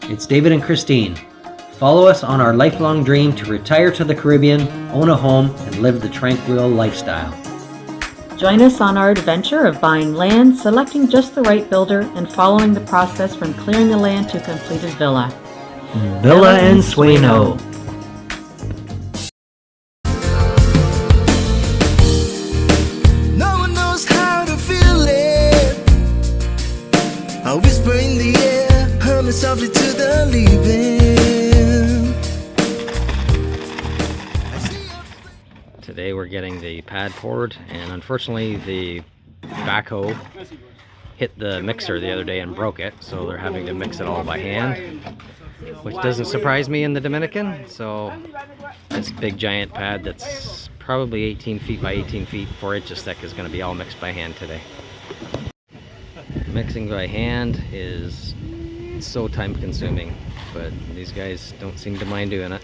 it's David and Christine. Follow us on our lifelong dream to retire to the Caribbean, own a home, and live the tranquil lifestyle. Join us on our adventure of buying land, selecting just the right builder, and following the process from clearing the land to completed villa. Villa en Sueno. No one knows how to feel it. A whisper in the air, humming softly to the leaving. Today we're getting the pad poured, and unfortunately the backhoe hit the mixer the other day and broke it, so they're having to mix it all by hand, which doesn't surprise me in the Dominican. So this big giant pad that's probably 18 feet by 18 feet, 4 inches thick, is going to be all mixed by hand today. Mixing by hand is so time consuming, but these guys don't seem to mind doing it.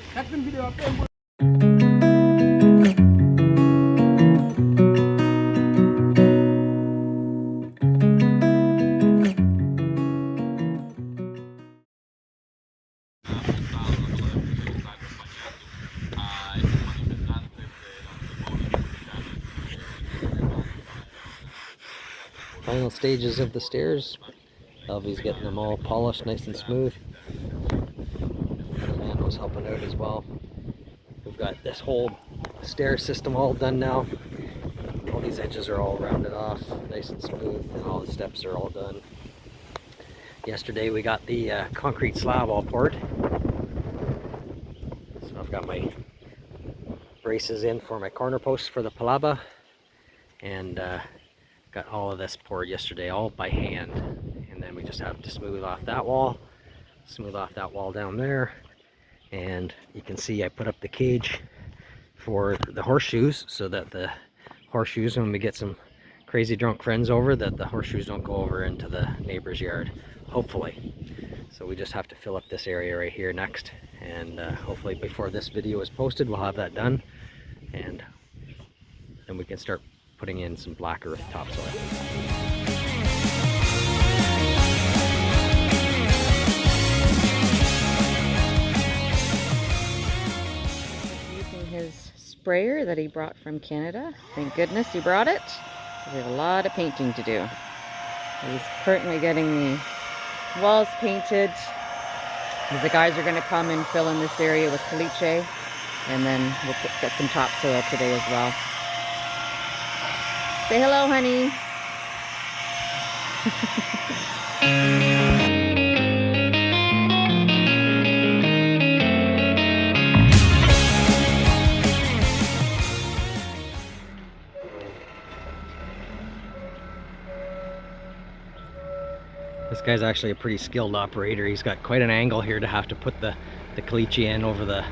Final stages of the stairs. Elvie's getting them all polished nice and smooth. Amanda's helping out as well. We've got this whole stair system all done now. All these edges are all rounded off nice and smooth, and all the steps are all done. Yesterday we got the concrete slab all poured. So I've got my braces in for my corner posts for the Palapa, and got all of this poured yesterday all by hand, and then we just have to smooth off that wall down there. And you can see I put up the cage for the horseshoes, so that the horseshoes, when we get some crazy drunk friends over, that the horseshoes don't go over into the neighbor's yard, hopefully. So we just have to fill up this area right here next, and hopefully before this video is posted we'll have that done, and then we can start putting in some black earth topsoil. Using his sprayer that he brought from Canada. Thank goodness he brought it. We have a lot of painting to do. He's currently getting the walls painted. The guys are going to come and fill in this area with caliche, and then we'll get some topsoil today as well. Say hello, honey. This guy's actually a pretty skilled operator. He's got quite an angle here to have to put the caliche in over the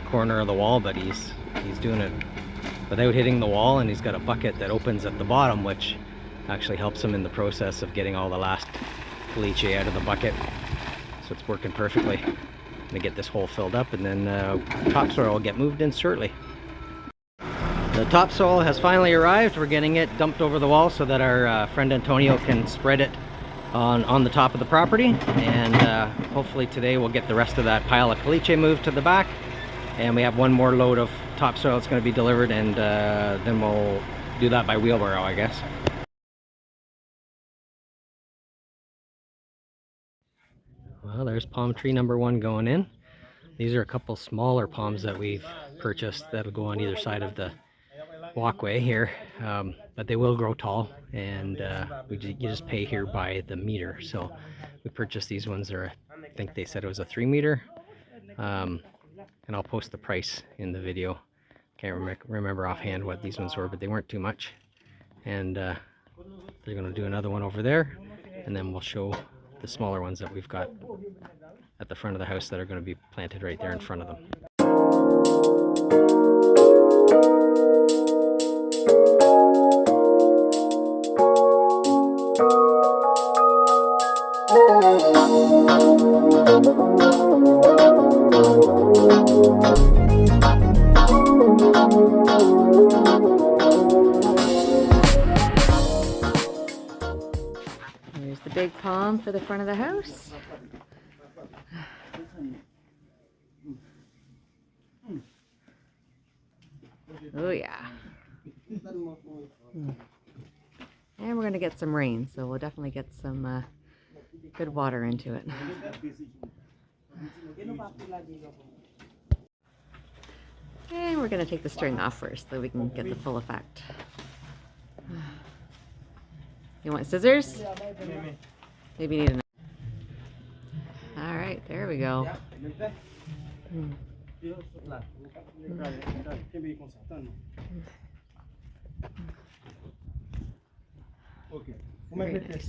corner of the wall, but he's doing it without hitting the wall, and he's got a bucket that opens at the bottom, which actually helps him in the process of getting all the last caliche out of the bucket. So it's working perfectly. I'm gonna get this hole filled up, and then topsoil will get moved in shortly. The topsoil has finally arrived. We're getting it dumped over the wall so that our friend Antonio can spread it on the top of the property, and hopefully today we'll get the rest of that pile of caliche moved to the back, and we have one more load of topsoil that's going to be delivered, and then we'll do that by wheelbarrow, I guess. Well, there's palm tree number 1 going in. These are a couple smaller palms that we've purchased that'll go on either side of the walkway here, but they will grow tall, and you just pay here by the meter. So we purchased these ones. I think they said it was a 3 meter, and I'll post the price in the video. Can't remember offhand what these ones were, but they weren't too much. And they're going to do another one over there, and then we'll show the smaller ones that we've got at the front of the house that are going to be planted right there in front of them. Here's the big palm for the front of the house. Oh yeah. And we're gonna get some rain, so we'll definitely get some good water into it. And we're gonna take the string off first so we can get the full effect. You want scissors? Maybe you need a... All right, there we go. Very nice.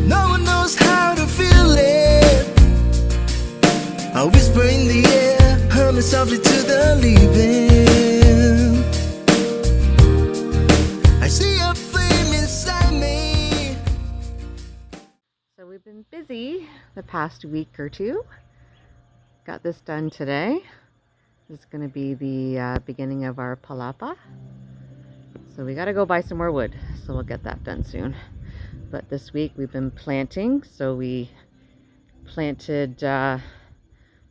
No one knows how to feel it. I whisper in the air, humming softly to the leaving. I see a flame inside me. So we've been busy the past week or two. Got this done today. This is going to be the beginning of our Palapa. So we got to go buy some more wood. So we'll get that done soon. But this week we've been planting. So we planted,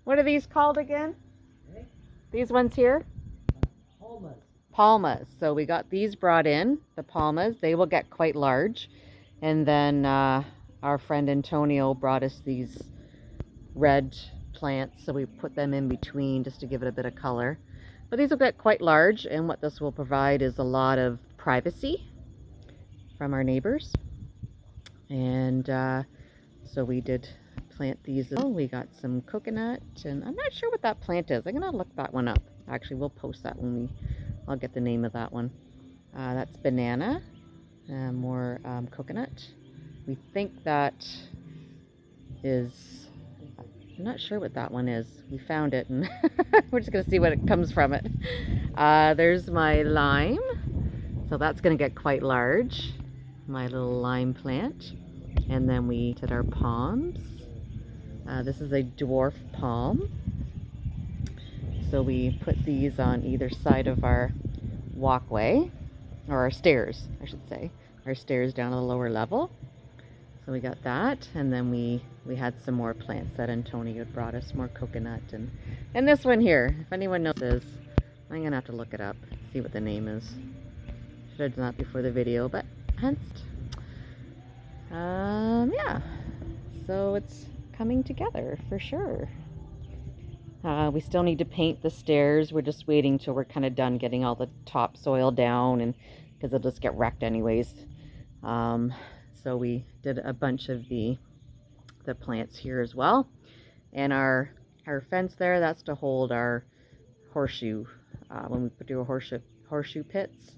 what are these called again? These ones here? Palmas. So we got these brought in, the palmas. They will get quite large. And then our friend Antonio brought us these red plants, so we put them in between just to give it a bit of color. But these will get quite large, and what this will provide is a lot of privacy from our neighbors. And so we did plant these. We got some coconut, and I'm not sure what that plant is. I'm gonna look that one up. Actually, we'll post that when I'll get the name of that one. That's banana, more coconut. We think that is, I'm not sure what that one is. We found it, and we're just gonna see what it comes from it. There's my lime. So that's gonna get quite large, my little lime plant. And then we did our palms. This is a dwarf palm. So we put these on either side of our walkway, or our stairs, I should say. Our stairs down to the lower level. So we got that, and then we had some more plants that Antonio had brought us, more coconut, and this one here, if anyone knows this, I'm gonna have to look it up, see what the name is. Should have done that before the video, but hence, yeah. So it's coming together for sure. We still need to paint the stairs. We're just waiting till we're kind of done getting all the topsoil down, and because it'll just get wrecked anyways. So we did a bunch of the plants here as well. And our fence there, that's to hold our horseshoe. When we do a horseshoe pits,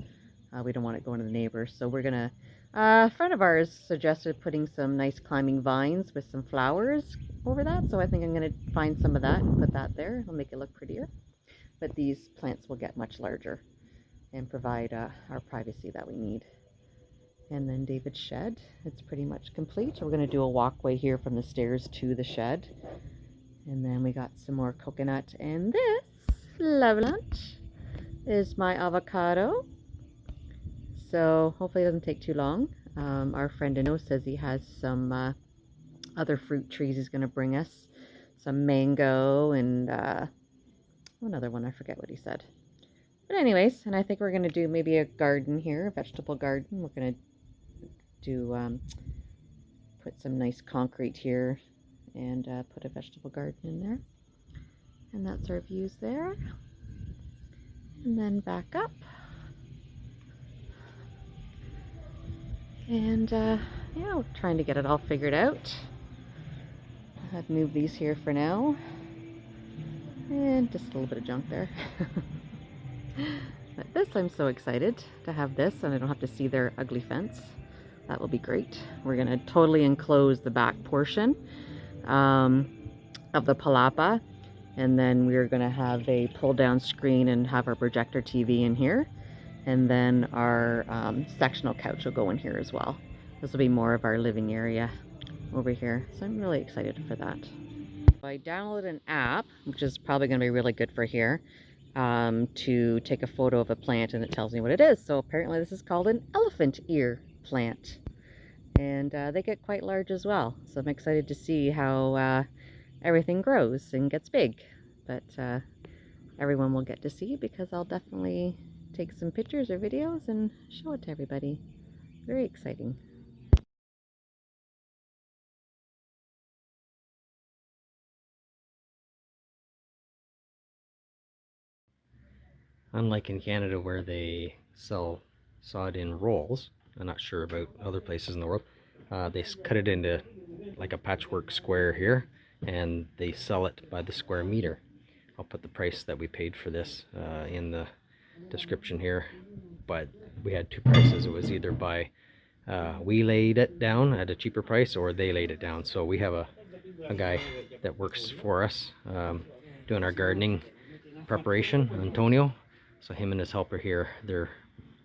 we don't want it going to the neighbors. So we're gonna, a friend of ours suggested putting some nice climbing vines with some flowers over that. So I think I'm gonna find some of that and put that there. It'll make it look prettier. But these plants will get much larger and provide our privacy that we need. And then David's shed, it's pretty much complete. We're going to do a walkway here from the stairs to the shed. And then we got some more coconut. And this lovely lunch is my avocado. So hopefully it doesn't take too long. Our friend Dino says he has some other fruit trees he's going to bring us. Some mango and another one, I forget what he said. But anyways, and I think we're going to do maybe a garden here, a vegetable garden. We're going to do put some nice concrete here and put a vegetable garden in there. And that's our views there. And then back up. And yeah, we're trying to get it all figured out. I've moved these here for now. And just a little bit of junk there. But this, I'm so excited to have this, and I don't have to see their ugly fence. That will be great. We're going to totally enclose the back portion of the Palapa, And then we're going to have a pull down screen and have our projector TV in here. And then our sectional couch will go in here as well. This will be more of our living area over here. So I'm really excited for that. I downloaded an app, which is probably going to be really good for here, to take a photo of a plant, and it tells me what it is. So apparently this is called an elephant ear plant. And they get quite large as well. So I'm excited to see how everything grows and gets big. But everyone will get to see, because I'll definitely take some pictures or videos and show it to everybody. Very exciting. Unlike in Canada where they sell sod in rolls, I'm not sure about other places in the world, they cut it into like a patchwork square here, and they sell it by the square meter. I'll put the price that we paid for this in the description here, but we had two prices. It was either by we laid it down at a cheaper price, or they laid it down. So we have a guy that works for us doing our gardening preparation, Antonio. So him and his helper here, they're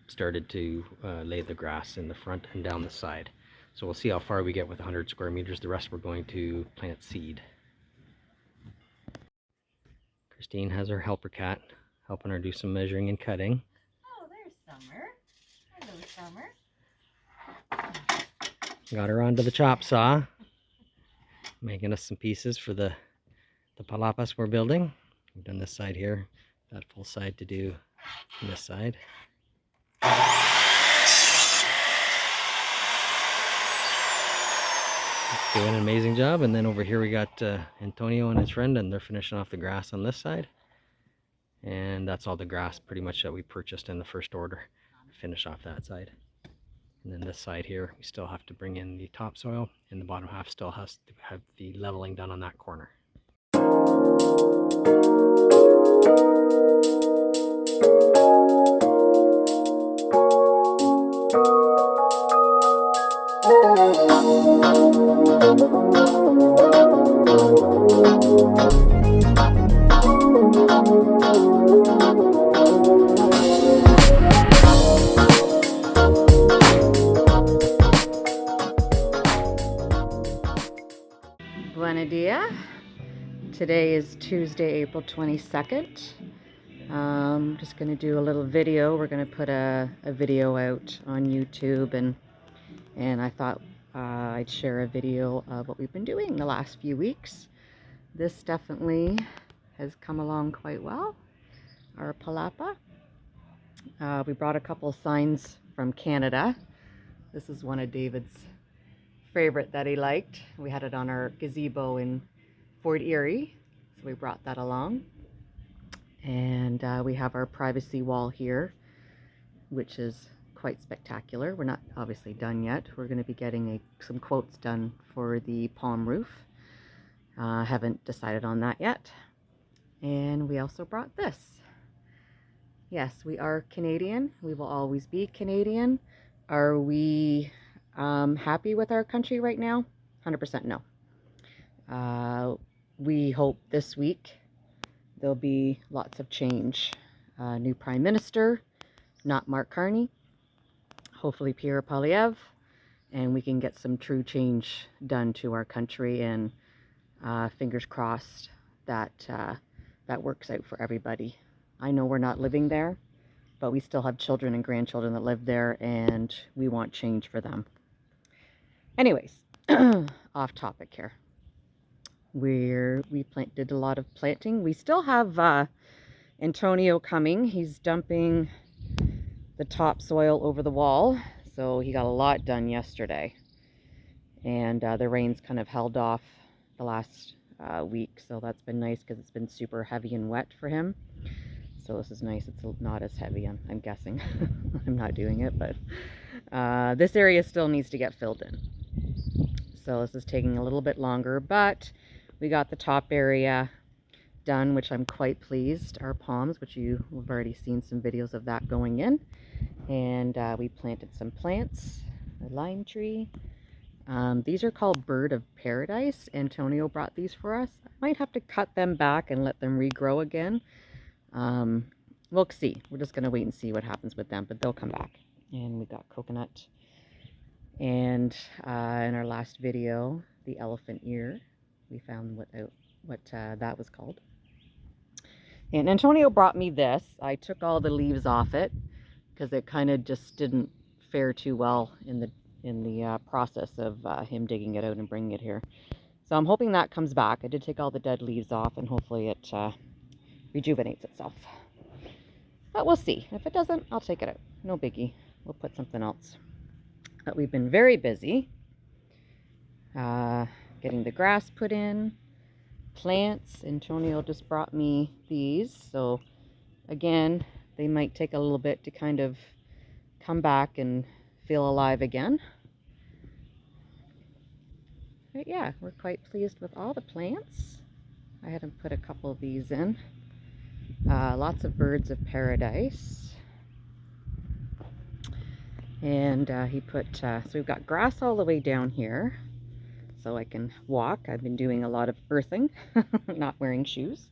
started to lay the grass in the front and down the side. So we'll see how far we get with 100 square meters. The rest we're going to plant seed. Christine has her helper cat helping her do some measuring and cutting. Oh, there's Summer. Hello, Summer. Got her onto the chop saw, making us some pieces for the palapas we're building. We've done this side here, that full side to do on this side. Doing an amazing job. And then over here we got Antonio and his friend, and they're finishing off the grass on this side. And that's all the grass pretty much that we purchased in the first order. Finish off that side. And then this side here, we still have to bring in the topsoil, and the bottom half still has to have the leveling done on that corner. Buena dia. Today is Tuesday, April 22nd. Just going to do a little video. We're going to put a video out on YouTube, and I thought I'd share a video of what we've been doing the last few weeks. This definitely has come along quite well. Our Palapa. We brought a couple signs from Canada. This is one of David's favorite that he liked. We had it on our gazebo in Fort Erie, so we brought that along. And we have our privacy wall here, which is quite spectacular. We're not obviously done yet. We're going to be getting some quotes done for the palm roof. Haven't decided on that yet. And we also brought this. Yes, we are Canadian. We will always be Canadian. Are we happy with our country right now? 100% no. We hope this week there'll be lots of change. New Prime Minister, not Mark Carney. Hopefully Pierre Poilievre, and we can get some true change done to our country, and fingers crossed that that works out for everybody. I know we're not living there, but we still have children and grandchildren that live there, and we want change for them. Anyways, off topic here. We did a lot of planting. We still have Antonio coming. He's dumping the topsoil over the wall, so he got a lot done yesterday. And the rains kind of held off the last week, so that's been nice because it's been super heavy and wet for him. So this is nice. It's not as heavy, I'm guessing. I'm not doing it, but this area still needs to get filled in. So this is taking a little bit longer, but we got the top area done, which I'm quite pleased. Our palms, which you've already seen some videos of that going in. And we planted some plants, a lime tree, These are called Bird of Paradise. Antonio brought these for us. I might have to cut them back and let them regrow again. We'll see. We're just going to wait and see what happens with them, but they'll come back. And we got coconut. And in our last video, the elephant ear. We found what that was called. And Antonio brought me this. I took all the leaves off it because it kind of just didn't fare too well in the process of him digging it out and bringing it here. So I'm hoping that comes back. I did take all the dead leaves off, and hopefully it rejuvenates itself. But we'll see. If it doesn't, I'll take it out. No biggie. We'll put something else. But we've been very busy getting the grass put in, plants. Antonio just brought me these. So again, they might take a little bit to kind of come back and feel alive again. But yeah, we're quite pleased with all the plants. I had him put a couple of these in. Lots of birds of paradise. And he put, so we've got grass all the way down here so I can walk. I've been doing a lot of earthing, not wearing shoes.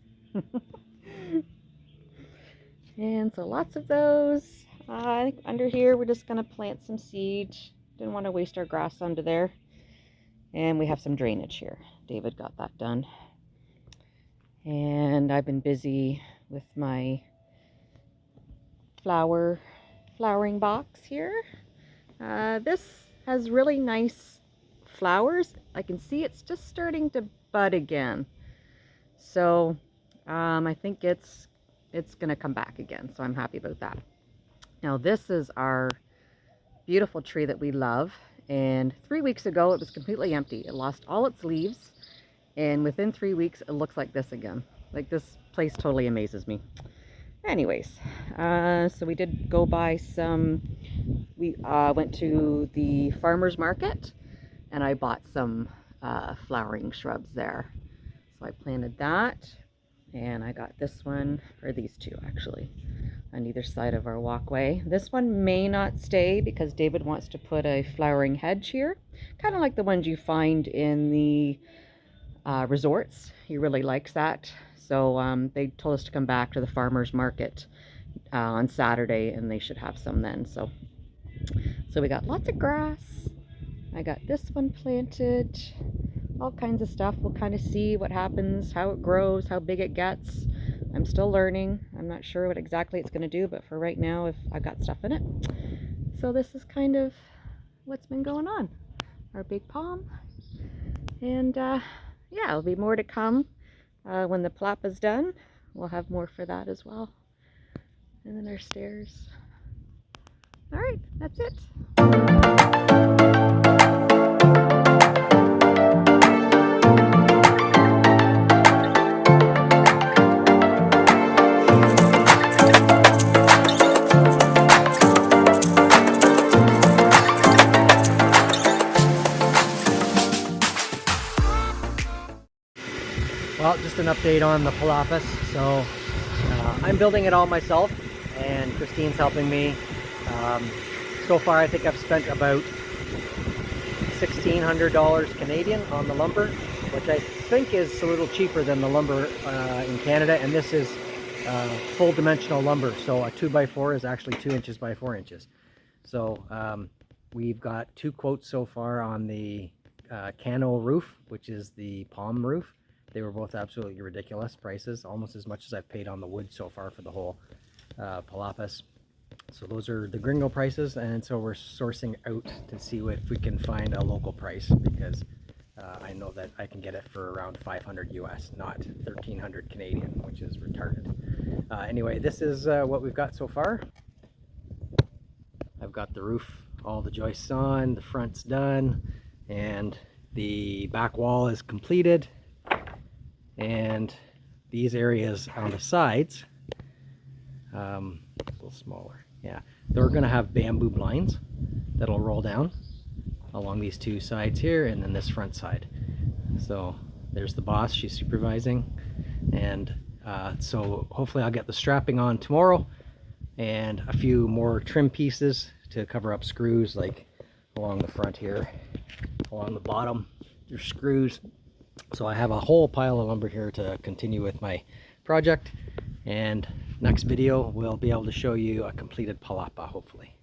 And so lots of those. I think under here we're just going to plant some seed. Didn't want to waste our grass under there. And we have some drainage here. David got that done. And I've been busy with my flowering box here. This has really nice flowers. I can see it's just starting to bud again. So I think it's going to come back again. So I'm happy about that. Now this is our beautiful tree that we love. And 3 weeks ago it was completely empty. It lost all its leaves. And within 3 weeks it looks like this again. Like, this place totally amazes me. Anyways, so we did go buy some, we went to the farmer's market and I bought some flowering shrubs there. So I planted that, and I got this one, or these two actually, on either side of our walkway. This one may not stay because David wants to put a flowering hedge here, kind of like the ones you find in the resorts. He really likes that. So they told us to come back to the farmer's market on Saturday, and they should have some then. So we got lots of grass. I got this one planted, all kinds of stuff. We'll kind of see what happens, how it grows, how big it gets. I'm still learning. I'm not sure what exactly it's going to do, but for right now, if I got stuff in it. So this is kind of what's been going on. Our big palm. And yeah, there'll be more to come. When the Palapa's done, we'll have more for that as well. And then our stairs. All right, that's it. Well, just an update on the Palapas. So I'm building it all myself, and Christine's helping me. So far I think I've spent about $1,600 Canadian on the lumber, which I think is a little cheaper than the lumber in Canada, and this is full dimensional lumber. So a 2x4 is actually 2 inches by 4 inches. So we've got 2 quotes so far on the Cano roof, which is the palm roof. They were both absolutely ridiculous prices, almost as much as I've paid on the wood so far for the whole Palapas. So those are the gringo prices, and so we're sourcing out to see if we can find a local price, because I know that I can get it for around 500 US, not 1,300 Canadian, which is retarded. Anyway, this is what we've got so far. I've got the roof, all the joists on, the front's done, and the back wall is completed. And these areas on the sides, a little smaller, yeah, they're going to have bamboo blinds that'll roll down along these 2 sides here, and then this front side. So there's the boss, she's supervising, and so hopefully I'll get the strapping on tomorrow, and a few more trim pieces to cover up screws like along the front here, along the bottom. There's screws. So I have a whole pile of lumber here to continue with my project, and next video we'll be able to show you a completed palapa, hopefully.